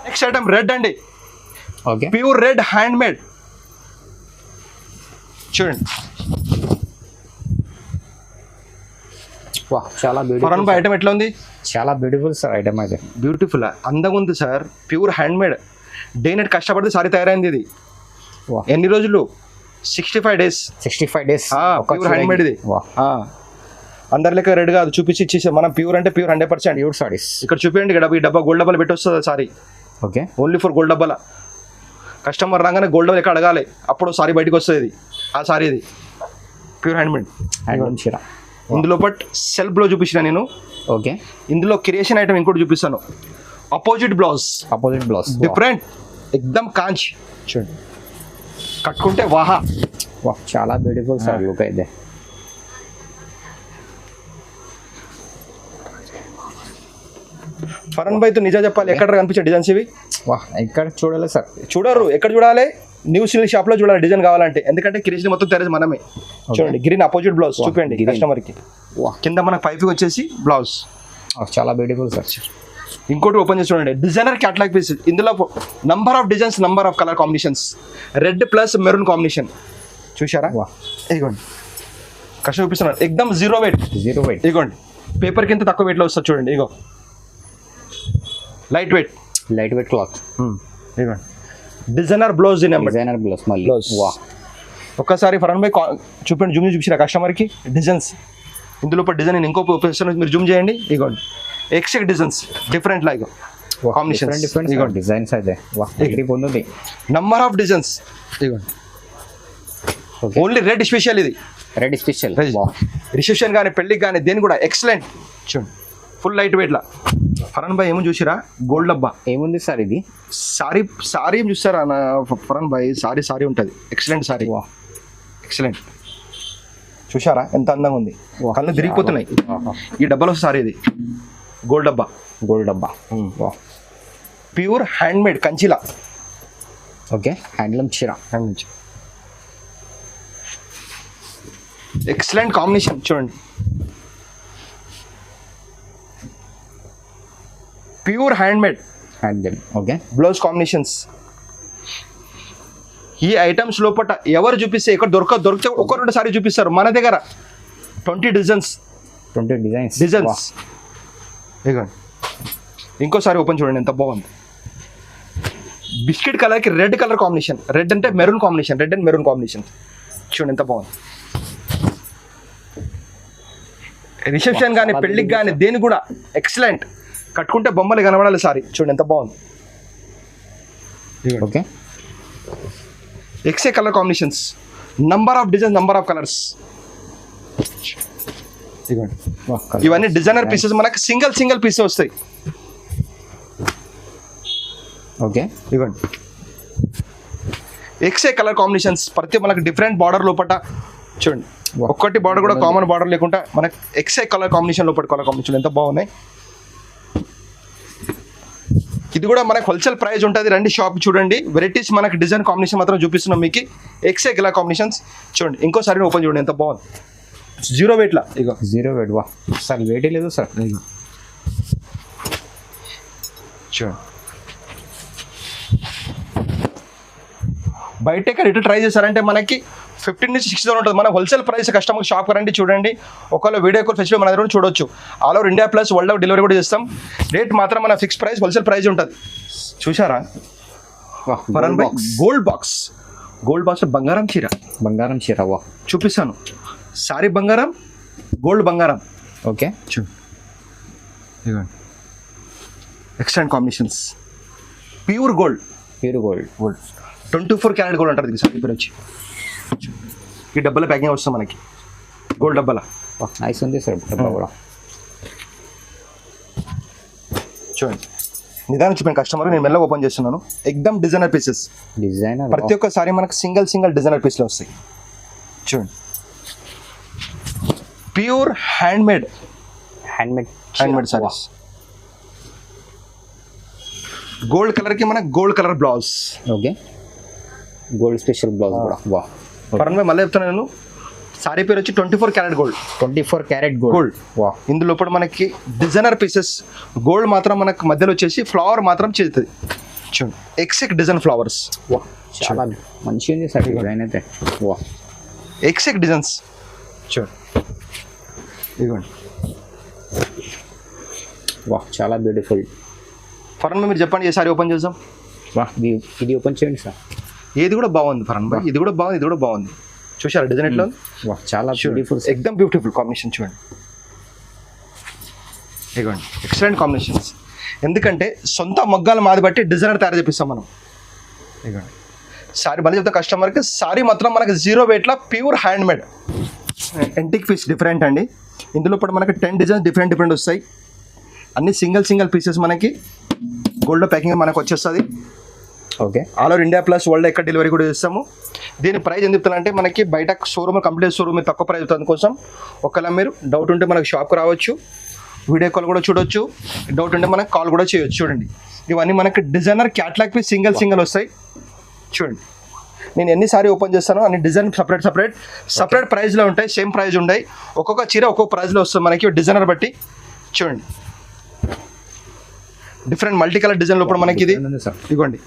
నెక్స్ట్ ఐటమ్ రెడ్ అండి. Okay, pure red hand made. చూడండి వా, చాలా ఫరన్ బ్యూటిఫుల్. ఐటమ్ ఎట్లా ఉంది? చాలా బ్యూటిఫుల్ సార్ ఐటమ్ అయితే. బ్యూటిఫుల్ అందంగా ఉంది sir. Pure hand made, day night కష్టపడితే సారీ తయారైంది. ఇది ఎన్ని రోజులు? 65 days. 65 days pure hand made ఇది. అందరి లెక్క రెడ్ కాదు, చూపించి ఇచ్చేసే మనం. ప్యూర్ అంటే ప్యూర్ 100%. ప్యూర్ సారీస్ ఇక్కడ చూపించండి. ఇక్కడ ఈ డబ్బా గోల్డ్ డబ్బాలు పెట్టి వస్తుంది sorry. Okay, only for gold డబ్బాల. కస్టమర్ రాగానే గోల్డ్ డబ్బా ఎక్కడ అడగాలి, అప్పుడు సారీ బయటకు వస్తుంది. ఇది ఆ సారీ, ఇది ప్యూర్ హ్యాండ్ మేడ్. హ్యాండ్ చీర. ఇందులో బట్ సెల్ఫ్ బ్లౌజ్ చూపించిన నేను. ఓకే, ఇందులో క్రియేషన్ ఐటమ్ ఇంకోటి చూపిస్తాను. Opposite blouse, opposite blouse different, ఎక్దమ్ కాంచ్. చూడండి కట్టుకుంటే వాహా. వా, చాలా బ్యూటిఫుల్ సార్ లుక్ అయితే. ఫరన్ భాయ్ తో నిజం చెప్పాలి, ఎక్కడ కనిపించే డిజైన్స్ ఇవి? వా, ఇక్కడ చూడాలి సార్. చూడరు, ఎక్కడ చూడాలి? న్యూ సిల్క్ షాప్ లో చూడాలి డిజైన్ కావాలంటే, ఎందుకంటే క్రియేషన్ మొత్తం తెరచి మనమే. చూడండి గ్రీన్ అపోజిట్ బ్లౌజ్ చూపండి కస్టమర్ కి. కింద మనకు పైపింగ్ వచ్చేసి బ్లౌజ్. చాలా బ్యూటిఫుల్ సార్. ఇంకోటి ఓపెన్ చేసి చూడండి, డిజైనర్ క్యాటలాగ్ పీస్. ఇందులో number of designs, number of colour combinations. Red plus maroon combination చూసారా? ఇదిగోండి కష్టం చూపిస్తున్నారు. ఎక్దమ్ జీరో వెయిట్. ఇదిగోండి పేపర్ కింద తక్కువ వెయిట్లో వస్తుంది చూడండి. ఇగో లైట్ వెయిట్ క్లాత్. ఇదిగోండి డిజైనర్ బ్లౌజ్. డిజైనర్ బ్లౌజ్ మళ్ళీ. వా, ఒక్కసారి ఫరన్ భాయ్ చూపండి, జూమ్ చూపించారా కస్టమర్కి డిజైన్స్. ఇందులో డిజైన్ నేను ఇంకో మీరు జూమ్ చేయండి. ఇగోండి ఎక్సెక్ designs, different like combination, different designs అయితే. వా, పొందుంది నంబర్ ఆఫ్ డిజైన్స్. ఇదిగోండి ఓన్లీ రెడ్ స్పెషల్. ఇది రెడ్ స్పెషల్. రిసెప్షన్ కానీ పెళ్ళికి కానీ దేని కూడా ఎక్సలెంట్. చూడండి ఫుల్ లైట్ వెయిట్లా. ఫరన్ భాయ్ ఏమో చూసిరా? గోల్డ్ డబ్బా. ఏముంది సార్ ఇది? సారీ ఏం చూస్తారా ఫరన్ భాయ్? సారీ ఉంటుంది, ఎక్సలెంట్ సారీ, ఎక్సలెంట్. చూసారా ఎంత అందంగా ఉంది? కళ్ళు తిరిగిపోతున్నాయి. ఈ డబ్బాలో సారీ, ఇది గోల్డ్ డబ్బా. ప్యూర్ హ్యాండ్ మేడ్ కంచిలా. ఓకే, హ్యాండ్లూమ్ చీర. Excellent combination. చూడండి pure hand made. Okay, blouse combinations. ఈ ఐటమ్స్ లోపల ఎవరు చూపిస్తే ఇక్కడ దొరికితే ఒక 2 సారీ చూపిస్తారు. మన దగ్గర 20 డిజైన్స్. ఇదిగోండి ఇంకోసారి ఓపెన్ చూడండి ఎంత బాగుంది. బిస్కెట్ కలర్కి రెడ్ కలర్ కాంబినేషన్. రెడ్ అంటే maroon combination, red and maroon combination. చూడండి ఎంత బాగుంది. రిసెప్షన్ కానీ పెళ్ళికి కానీ దేని కూడా ఎక్సలెంట్. కట్టుకుంటే బొమ్మలు కనబడాలి సారీ. చూడండి ఎంత బాగుంది. ఓకే, ఎక్సే colour combinations, number of designs, number of colours. ఇవన్నీ డిజైనర్ పీసెస్. మనకు సింగిల్ పీసెస్ వస్తాయి. ఓకే, ఇవ్వండి ఎక్సే కలర్ కాంబినేషన్స్ ప్రతి మనకు డిఫరెంట్ బార్డర్ లోపల చూడండి. ఒక్కటి బార్డర్ కూడా కామన్ బార్డర్ లేకుండా మనకు ఎక్సే కలర్ కాంబినేషన్ లోపల కలర్ కాంబినేషన్ ఎంత బాగున్నాయి. ఇది కూడా మనకు హోల్సేల్ ప్రైస్ ఉంటుంది. రండి షాప్ చూడండి. వెరైటీస్ మనకి డిజైన్ కాంబినేషన్ మాత్రం చూపిస్తున్నాం మీకు. ఎక్సే కలర్ కాంబినేషన్స్ చూడండి. ఇంకోసారి ఓపెన్ చూడండి ఎంత బాగుంది. 0 వెయిట్లా ఇగో 0 వెయిట్. వా సార్ వెయిట్ లేదు సార్. ఇగో చూడండి. బయట ఇక్కడ ఇటు ట్రై చేశారంటే మనకి 15 నుంచి 60,000 ఉంటుంది. మన హోల్సేల్ ప్రైస్ కస్టమర్ షాప్ రండి చూడండి. ఒకవేళ వీడియో కాల్ ఫెసిలిటీ మన దగ్గర చూడొచ్చు. All over India plus world delivery కూడా చేస్తాం. రేట్ మాత్రం మన ఫిక్స్ ప్రైస్ హోల్సేల్ ప్రైస్ ఉంటుంది. చూసారా ఫరన్ భాయ్ గోల్డ్ బాక్స్. గోల్డ్ బాక్స్ బంగారం చీర. బంగారం చీర. వా చూపిస్తాను. సారీ బంగారం, గోల్డ్ బంగారం. ఓకే చూ ఎక్స్టెంట్ combinations. Pure gold. Pure gold. 24 carat gold అంటారు. సారీ పేరు వచ్చి ఈ డబ్బాల ప్యాకింగ్ వస్తుంది మనకి. గోల్డ్ డబ్బాల నైస్ ఉంది సార్ డబ్బా కూడా. చూడండి నిదానం చూపించండి కస్టమర్. నేను మెల్లగా ఓపెన్ చేస్తున్నాను. ఎక్దమ్ డిజైనర్ పీసెస్. డిజైనర్ ప్రతి ఒక్కసారి మనకు సింగిల్ డిజైనర్ పీస్లో వస్తాయి. చూడండి ప్యూర్ హ్యాండ్మేడ్ సారీస్. గోల్డ్ కలర్కి మనకు gold colour blouse. Okay gold special blouse కూడా. వా పరంగా మళ్ళీ చెప్తాను నేను. సారీ పేరు వచ్చి 24 క్యారెట్ గోల్డ్. 24 carat gold. వా ఇందులో ఇప్పుడు మనకి డిజైనర్ పీసెస్. గోల్డ్ మాత్రం మనకు మధ్యలో వచ్చేసి ఫ్లవర్ మాత్రం చేస్తుంది. చూడండి ఎక్సిక్ డిజైన్ ఫ్లవర్స్. వా చాలా మంచిగా ఉంది సార్ డిజైన్ అయితే. వా ఎక్సిక్ డిజైన్స్ చూడండి. ఇదిగోండి. వా చాలా బ్యూటిఫుల్. ఫరన్ మీరు చెప్పండి ఏ సారీ ఓపెన్ చేద్దాం. వా ఇది ఓపెన్ చేయండి సార్. ఏది కూడా బాగుంది ఫరన్ భాయ్. ఇది కూడా బాగుంది, ఇది కూడా బాగుంది. చూసారా డిజైన్ ఎట్లా ఉంది. వా చాలా బ్యూటిఫుల్. ఎక్దమ్ బ్యూటిఫుల్ కాంబినేషన్ చూడండి. ఇదిగోండి ఎక్సలెంట్ కాంబినేషన్స్. ఎందుకంటే సొంత మగ్గాల మాది బట్టి డిజైనర్ తయారు చేపిస్తాం మనం. ఇదిగోండి సారీ మళ్ళీ చెప్తా కస్టమర్కి. సారీ మాత్రం మనకి 0 వెయిట్లో pure handmade antique piece different అండి. ఇందులో ఇప్పుడు మనకి 10 డిజైన్స్ డిఫరెంట్ వస్తాయి. అన్ని సింగిల్ పీసెస్ మనకి గోల్డ్ ప్యాకింగ్ మనకు వచ్చేస్తుంది. Okay all over India plus world ఎక్కడ డెలివరీ కూడా చేస్తాము. దీని ప్రైస్ ఎందుకు చెప్తానంటే మనకి బయట షోరూమ్ కంప్లీట్ షోరూమ్ తక్కువ ప్రైస్ అవుతుంది. కోసం ఒకవేళ మీరు డౌట్ ఉంటే మనకు షాప్కి రావచ్చు. వీడియో కాల్ కూడా చూడొచ్చు. డౌట్ ఉంటే మనకు కాల్ కూడా చేయొచ్చు. చూడండి ఇవన్నీ మనకి డిజైనర్ క్యాట్లాగ్ పీస్ సింగిల్ వస్తాయి. చూడండి నేను ఎన్నిసారి ఓపెన్ చేస్తానో అన్ని డిజైన్ సపరేట్ ప్రైస్లో ఉంటాయి. సేమ్ ప్రైస్ ఉంటాయి. ఒక్కొక్క చీర ఒక్కొక్క ప్రైస్లో వస్తుంది మనకి డిజైనర్ బట్టి. చూడండి డిఫరెంట్ మల్టీ కలర్ డిజైన్ లోపల మనకి ఇది. ఇదిగోండి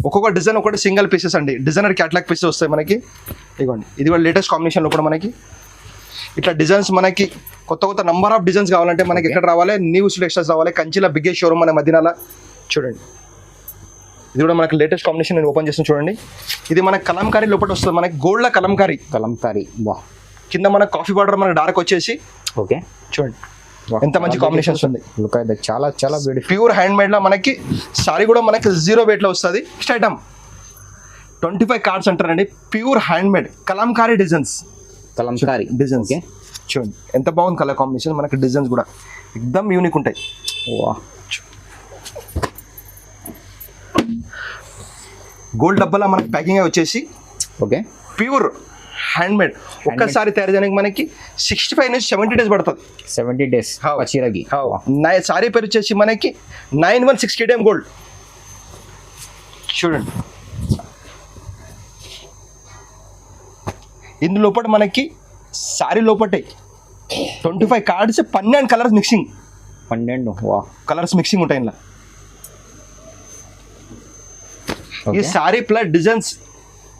ఒక్కొక్క డిజైన్ ఒకటి సింగిల్ పీసెస్ అండి. డిజైనర్ క్యాట్లాగ్ పీసెస్ వస్తాయి మనకి. ఇదిగోండి ఇది కూడా లేటెస్ట్ కాంబినేషన్ లోపల మనకి. ఇట్లా డిజైన్స్ మనకి కొత్త నంబర్ ఆఫ్ డిజైన్స్ కావాలంటే మనకి ఎక్కడ రావాలి, న్యూస్ టెక్స్టైల్స్ రావాలి. కంచిలో బిగ్గెస్ట్ షోరూమ్ మన మదీనాలో. చూడండి ఇది కూడా మనకి లేటెస్ట్ కాంబినేషన్. నేను ఓపెన్ చేస్తాను చూడండి. ఇది మనకి కలంకారీ లోపల వస్తుంది. మనకి గోల్డ్లో కలంకారీ. వా కింద మనకి కాఫీ బార్డర్ మనకి డార్క్ వచ్చేసి. ఓకే చూడండి ఎంత మంచి కాంబినేషన్స్ ఉంది. లుక్ అయితే చాలా బ్యూటిఫుల్. ప్యూర్ హ్యాండ్మేడ్ లో మనకి సారీ కూడా మనకి 0 వెయిట్లో వస్తుంది. నెక్స్ట్ ఐటమ్ 25 కార్డ్స్ అంటారండి. Pure handmade Kalamkari designs. చూడండి ఎంత బాగుంది కలర్ కాంబినేషన్. మనకి డిజైన్స్ కూడా ఎక్దమ్ యూనిక్ ఉంటాయి. వా గోల్డ్ డబ్బాలో మనకి ప్యాకింగ్ వచ్చేసి. Okay pure handmade. ఒక్కసారి తయారు చేయడానికి మనకి 65 నుంచి 70 డేస్ పడుతుంది. 70 డేస్ చీరకి. సారీ పేరు వచ్చేసి మనకి 9160 KDM గోల్డ్. చూడండి ఇందులోపల మనకి సారీ లోపటే 25 కార్డ్స్ 12 కలర్స్ మిక్సింగ్. 12 వా కలర్స్ మిక్సింగ్ ఉంటాయి ఇలా. ఈ sari plus designs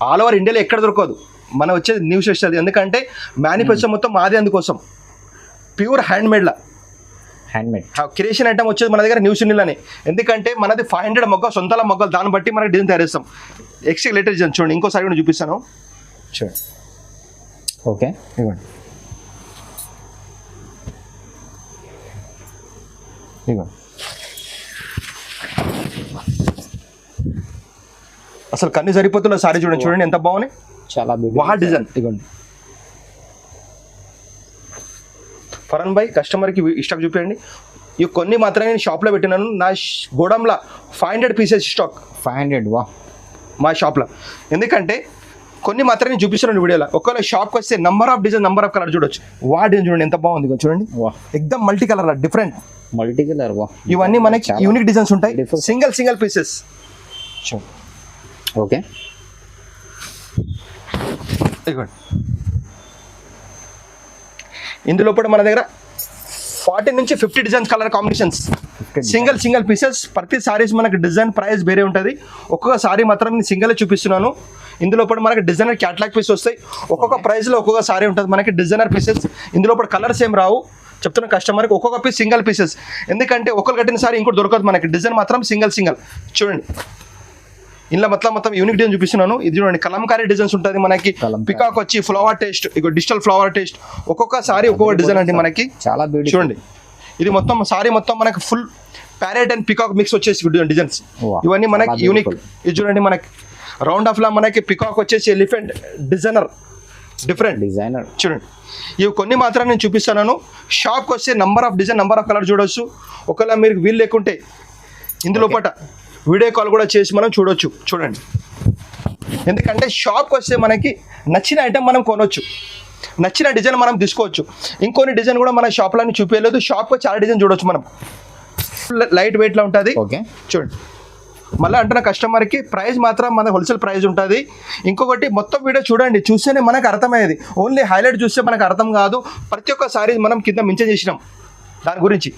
all over ఇండియాలో ఎక్కడ దొరకదు. మనం వచ్చేది న్యూస్ వస్తుంది. ఎందుకంటే మేనిఫెస్టో మొత్తం మాది. అందుకోసం ప్యూర్ హ్యాండ్మేడ్ క్రియేషన్ ఐటమ్ వచ్చేది మన దగ్గర న్యూస్ ఇండియాలోనే. ఎందుకంటే మనది 500 మొగ్గ సొంతల మొగ్గలు. దాన్ని బట్టి మనకి డిజైన్ తయారు చేస్తాం. ఎక్స్ట్రా లేటెస్ట్ డిజైన్ చూడండి. ఇంకోసారి కూడా చూపిస్తాను చూడండి. ఓకే ఇవ్వండి అసలు కన్నీ సరిపోతున్న సారీ చూడండి ఎంత బాగున్నాయి. చాలా వా డిజైన్. ఇవ్వండి ఫరన్ భాయ్ కస్టమర్కి స్టాక్ చూపించండి. ఇవి కొన్ని మాత్రమే నేను షాప్లో పెట్టినాను. నా గోడంలో 500 పీసెస్ స్టాక్. 500 వా మా షాప్లో. ఎందుకంటే కొన్ని మాత్రమే చూపిస్తున్నాను వీడియోలో. ఒకవేళ షాప్కి వస్తే number of design, number of colour చూడొచ్చు. డిజైన్ చూడండి ఎంత బాగుంది, చూడండి ఎక్దమ్ multi colour, different multi colour. ఇవన్నీ మనకి యూనిక్ డిజైన్స్ ఉంటాయి, సింగిల్ పీసెస్. ఓకే, ఇదిగోండి. ఇందులో కూడా మన దగ్గర 40 నుంచి 50 designs colour combinations, single pieces. ప్రతి సారీస్ మనకి డిజైన్ ప్రైస్ వేరే ఉంటుంది. ఒక్కొక్క సారీ మాత్రం నేను సింగిల్ చూపిస్తున్నాను. ఇందులో కూడా మనకి డిజైనర్ క్యాటలాగ్ పీస్ వస్తాయి. ఒక్కొక్క ప్రైస్లో ఒక్కొక్క సారీ ఉంటుంది మనకి డిజైనర్ పీసెస్. ఇందులో కూడా కలర్స్ ఏం రావు, చెప్తున్న కస్టమర్కి ఒక్కొక్క పీస్ సింగిల్ పీసెస్. ఎందుకంటే ఒకరు కట్టిన సారీ ఇంకోటి దొరకదు మనకి. డిజైన్ మాత్రం సింగిల్ చూడండి. ఇలా మొత్తం యూనిక్ డిజైన్ చూపిస్తున్నాను. ఇది చూడండి, కలంకారీ డిజైన్స్ ఉంటుంది మనకి. పికాక్ వచ్చి ఫ్లవర్ టేస్ట్, ఇక డిజిటల్ ఫ్లవర్ టేస్ట్. ఒక్కొక్క సారీ ఒక్కొక్క డిజైన్ అండి మనకి. చాలా చూడండి, ఇది మొత్తం సారీ మొత్తం మనకి full parrot and peacock mix వచ్చేసి డిజైన్స్. ఇవన్నీ మనకి యూనిక్. ఇది చూడండి, మనకి రౌండ్ ఆఫ్ లా మనకి పికాక్ వచ్చేసి ఎలిఫెంట్ డిజైనర్, డిఫరెంట్ డిజైనర్. చూడండి, ఇవి కొన్ని మాత్రం నేను చూపిస్తున్నాను. షాప్కి వస్తే number of design, number of colour చూడొచ్చు. ఒకవేళ మీరు వీలు లేకుంటే ఇందులో పట వీడియో కాల్ కూడా చేసి మనం చూడొచ్చు. చూడండి, ఎందుకంటే షాప్కి వస్తే మనకి నచ్చిన ఐటెం మనం కొనవచ్చు, నచ్చిన డిజైన్ మనం తీసుకోవచ్చు. ఇంకొన్ని డిజైన్ కూడా మన షాప్లో చూపించలేదు. షాప్కి చాలా డిజైన్ చూడొచ్చు మనం. లైట్ వెయిట్లో ఉంటుంది. ఓకే, చూడండి. మళ్ళీ అంటున్న కస్టమర్కి ప్రైస్ మాత్రం మన హోల్సేల్ ప్రైస్ ఉంటుంది. ఇంకొకటి, మొత్తం వీడియో చూడండి, చూస్తేనే మనకు అర్థమయ్యేది. ఓన్లీ హైలైట్ చూస్తే మనకు అర్థం కాదు. ప్రతి ఒక్క సారీ మనం కింద మెన్షన్ చేసినాం దాని గురించి.